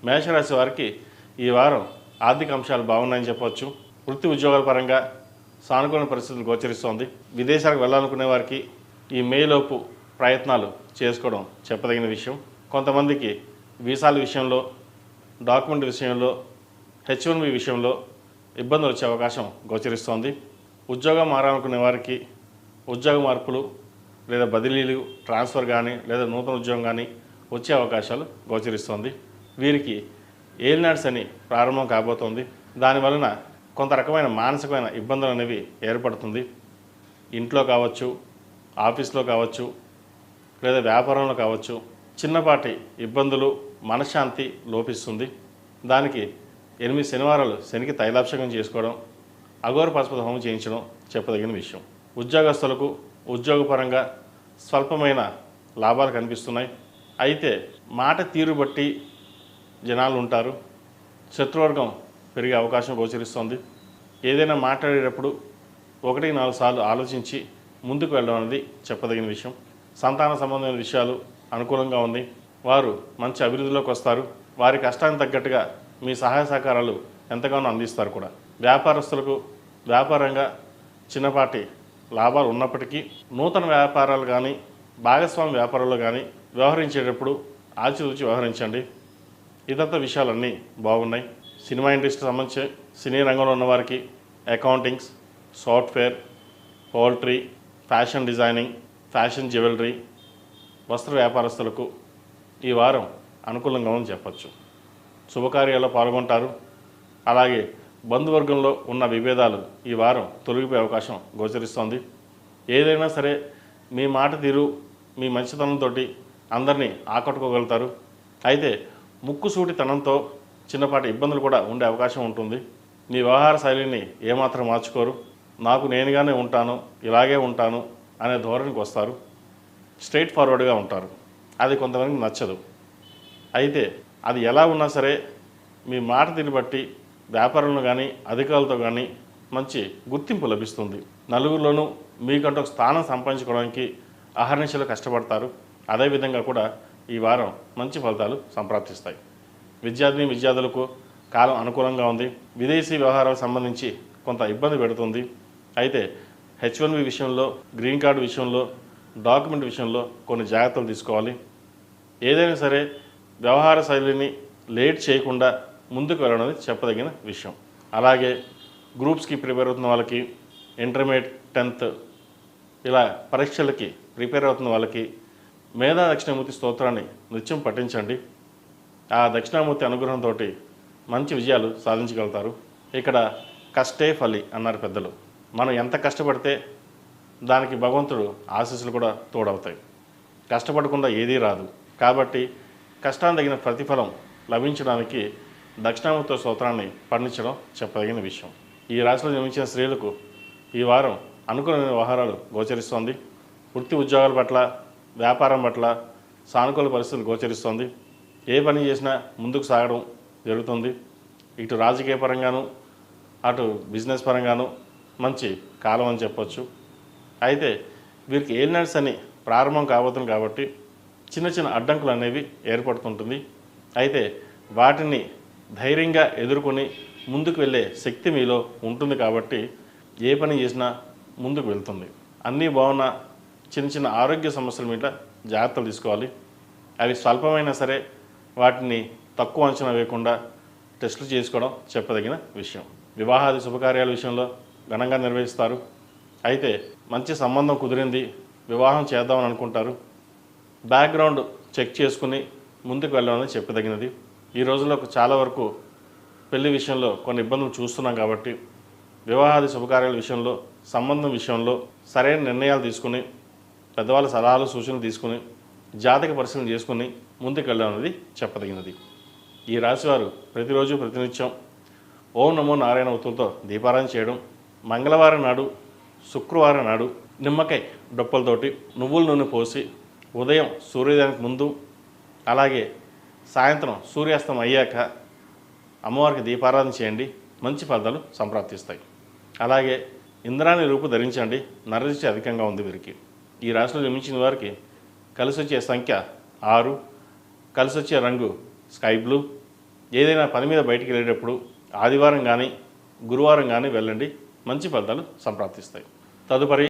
మేషరాశి వారికి ఈ వారం ఆర్థిక అంశాలు బాగున్నాయని చెప్పవచ్చు. వృత్తి ఉద్యోగాల పరంగా సానుకూల పరిస్థితులు గోచరిస్తోంది. విదేశాలకు వెళ్ళాలనుకునే వారికి ఈ మేలోపు ప్రయత్నాలు చేసుకోవడం చెప్పదగిన విషయం. కొంతమందికి వీసాల విషయంలో, డాక్యుమెంట్ విషయంలో, H1B విషయంలో ఇబ్బందులు వచ్చే అవకాశం గోచరిస్తోంది. ఉద్యోగం మారాలనుకునే వారికి ఉద్యోగ మార్పులు లేదా బదిలీలు, ట్రాన్స్ఫర్ కానీ లేదా నూతన ఉద్యోగం కానీ వచ్చే అవకాశాలు గోచరిస్తోంది. వీరికి ఏలినాడ్స్ అని ప్రారంభం కాబోతోంది. దానివలన కొంత రకమైన మానసికమైన ఇబ్బందులు అనేవి ఏర్పడుతుంది. ఇంట్లో కావచ్చు, ఆఫీస్లో కావచ్చు, లేదా వ్యాపారంలో కావచ్చు, చిన్నపాటి ఇబ్బందులు, మనశ్శాంతి లోపిస్తుంది. దానికి 8 శనివారాలు శనికి తైలాభిషేకం చేసుకోవడం, అఘోర పశుపతి హోమం చేయించడం చెప్పదగిన విషయం. ఉద్యోగస్తులకు ఉద్యోగపరంగా స్వల్పమైన లాభాలు కనిపిస్తున్నాయి. అయితే మాట తీరు బట్టి జనాలు ఉంటారు. శత్రువర్గం పెరిగే అవకాశం గోచరిస్తోంది. ఏదైనా మాట్లాడేటప్పుడు 1-4 సార్లు ఆలోచించి ముందుకు వెళ్ళడం అనేది చెప్పదగిన విషయం. సంతాన సంబంధమైన విషయాలు అనుకూలంగా ఉంది. వారు మంచి అభివృద్ధిలోకి వస్తారు. వారి కష్టానికి తగ్గట్టుగా మీ సహాయ సహకారాలు ఎంతగానో అందిస్తారు కూడా. వ్యాపారస్తులకు వ్యాపారంగా చిన్నపాటి లాభాలు ఉన్నప్పటికీ నూతన వ్యాపారాలు కానీ భాగస్వామి వ్యాపారాల్లో కానీ వ్యవహరించేటప్పుడు ఆచితూచి వ్యవహరించండి. ఇతర విషయాలన్నీ బాగున్నాయి. సినిమా ఇండస్ట్రీకి సంబంధించి సినీ రంగంలో ఉన్నవారికి accountings, software, poultry, fashion designing, fashion jewellery, వస్త్ర వ్యాపారస్తులకు ఈ వారం అనుకూలంగా ఉందని చెప్పచ్చు. శుభకార్యాల్లో పాల్గొంటారు. అలాగే బంధువర్గంలో ఉన్న విభేదాలు ఈ వారం తొలగిపోయే అవకాశం గోచరిస్తోంది. ఏదైనా సరే మీ మాట తీరు, మీ మంచితనంతో అందరినీ ఆకట్టుకోగలుగుతారు. అయితే ముక్కుసూటితనంతో చిన్నపాటి ఇబ్బందులు కూడా ఉండే అవకాశం ఉంటుంది. మీ వ్యవహార శైలిని ఏమాత్రం మార్చుకోరు. నాకు నేనుగానే ఉంటాను, ఇలాగే ఉంటాను అనే ధోరణికి వస్తారు. స్ట్రైట్ ఫార్వర్డ్గా ఉంటారు. అది కొంతమందికి నచ్చదు. అయితే అది ఎలా ఉన్నా సరే మీ మాట తీరు బట్టి వ్యాపారంలో కానీ అధికారులతో కానీ మంచి గుర్తింపు లభిస్తుంది. నలుగురిలోనూ మీకంటూ ఒక స్థానం సంపాదించుకోవడానికి అహర్నిశలు కష్టపడతారు. అదేవిధంగా కూడా ఈ వారం మంచి ఫలితాలు సంప్రాప్తిస్తాయి. విద్యార్థులకు కాలం అనుకూలంగా ఉంది. విదేశీ వ్యవహారాలకు సంబంధించి కొంత ఇబ్బంది పెడుతుంది. అయితే H1B విషయంలో, గ్రీన్ కార్డు విషయంలో, డాక్యుమెంట్ విషయంలో కొన్ని జాగ్రత్తలు తీసుకోవాలి. ఏదైనా సరే వ్యవహార శైలిని లేట్ చేయకుండా ముందుకు వెళ్ళడం అనేది చెప్పదగిన విషయం. అలాగే గ్రూప్స్కి ప్రిపేర్ అవుతున్న వాళ్ళకి, ఇంటర్మీడియట్, 10th ఇలా పరీక్షలకి ప్రిపేర్ అవుతున్న వాళ్ళకి మేధా దక్షిణామూర్తి స్తోత్రాన్ని నిత్యం పఠించండి. ఆ దక్షిణామూర్తి అనుగ్రహంతో మంచి విజయాలు సాధించగలుగుతారు. ఇక్కడ కష్టే ఫలి అన్నారు పెద్దలు. మనం ఎంత కష్టపడితే దానికి భగవంతుడు ఆశీస్సులు కూడా తోడవుతాయి. కష్టపడకుండా ఏదీ రాదు. కాబట్టి కష్టానికి తగిన ప్రతిఫలం లభించడానికి దక్షిణామూర్తి స్తోత్రాన్ని పఠించడం చెప్పదగిన విషయం. ఈ రాశిలో జన్మించిన స్త్రీలకు ఈ వారం అనుకూలమైన వ్యవహారాలు గోచరిస్తోంది. వృత్తి ఉద్యోగాల పట్ల, వ్యాపారం పట్ల సానుకూల పరిస్థితులు గోచరిస్తోంది. ఏ పని చేసినా ముందుకు సాగడం జరుగుతుంది. ఇటు రాజకీయ పరంగాను, అటు బిజినెస్ పరంగాను మంచి కాలం అని చెప్పొచ్చు. అయితే వీరికి ఏలినాడ్స్ అని ప్రారంభం కాబోతుంది కాబట్టి చిన్న చిన్న అడ్డంకులు అనేవి ఏర్పడుతుంటుంది. అయితే వాటిని ధైర్యంగా ఎదుర్కొని ముందుకు వెళ్ళే శక్తి మీలో ఉంటుంది కాబట్టి ఏ పని చేసినా ముందుకు వెళ్తుంది. అన్నీ బాగున్న చిన్న చిన్న ఆరోగ్య సమస్యల మీద జాగ్రత్తలు తీసుకోవాలి. అవి స్వల్పమైనా సరే వాటిని తక్కువ అంచనా వేయకుండా టెస్టులు చేసుకోవడం చెప్పదగిన విషయం. వివాహాది శుభకార్యాల విషయంలో ఘనంగా నిర్వహిస్తారు. అయితే మంచి సంబంధం కుదిరింది, వివాహం చేద్దామని అనుకుంటారు. బ్యాక్గ్రౌండ్ చెక్ చేసుకుని ముందుకు వెళ్ళాలని చెప్పదగినది. ఈ రోజుల్లో చాలా వరకు పెళ్లి విషయంలో కొన్ని ఇబ్బందులు చూస్తున్నాం కాబట్టి వివాహాది శుభకార్యాల విషయంలో, సంబంధం విషయంలో సరైన నిర్ణయాలు తీసుకుని, పెద్దవాళ్ళ సలహాలు సూచనలు తీసుకుని, జాతక పరిశీలన చేసుకుని ముందుకు వెళ్ళడం అనేది చెప్పదగినది. ఈ రాశివారు ప్రతిరోజు ప్రతినిత్యం ఓం నమో నారాయణ ఒత్తులతో దీపారాధన చేయడం, మంగళవారం నాడు, శుక్రవారం నాడు నిమ్మకాయ డొప్పలతోటి నువ్వుల నూనె పోసి ఉదయం సూర్యోదయానికి ముందు, అలాగే సాయంత్రం సూర్యాస్తం అయ్యాక అమ్మవారికి దీపారాధన చేయండి. మంచి ఫలితాలు సంప్రాప్తిస్తాయి. అలాగే ఇంద్రాణి రూపు ధరించండి. నరదృష్టి అధికంగా ఉంది వీరికి. ఈ రాశిలో జన్మించిన వారికి కలిసి వచ్చే సంఖ్య 6, కలిసి వచ్చే రంగు స్కై బ్లూ, ఏదైనా పని మీద బయటికి వెళ్ళేటప్పుడు ఆదివారం కానీ గురువారం కానీ వెళ్ళండి, మంచి ఫలితాలు సంప్రాప్తిస్తాయి. తదుపరి